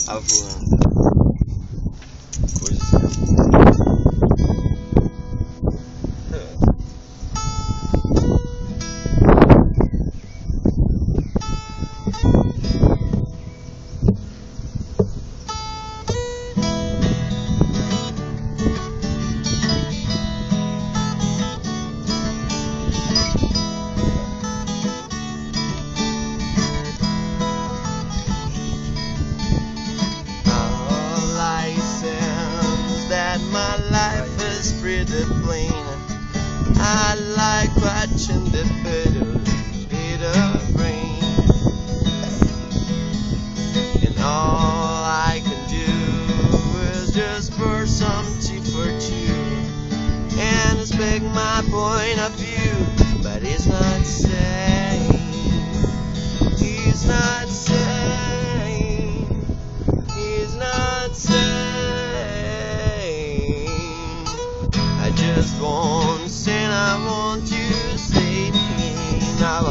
Avoando. Coisa. My life is pretty plain. I like watching the petals hit the rain, and all I can do is just pour some tea for two and speak my point of view. But he's not saying, he's not saying, he's not saying. I just want to and I want you to say now,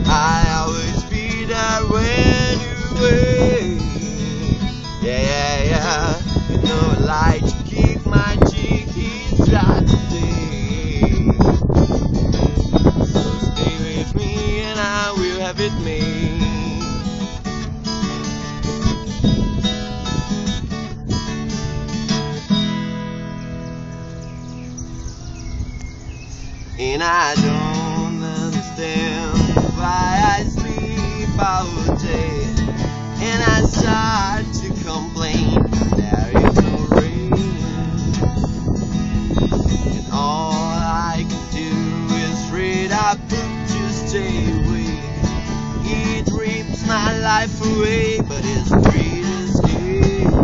I always be there when you wait. Yeah. You know I like to kick my cheek, he's got today. So stay with me and I will have it made. And I don't understand why I sleep all day, and I start to complain there is no rain, and all I can do is read a book to stay awake. It rips my life away, but it's free to escape.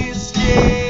Escape.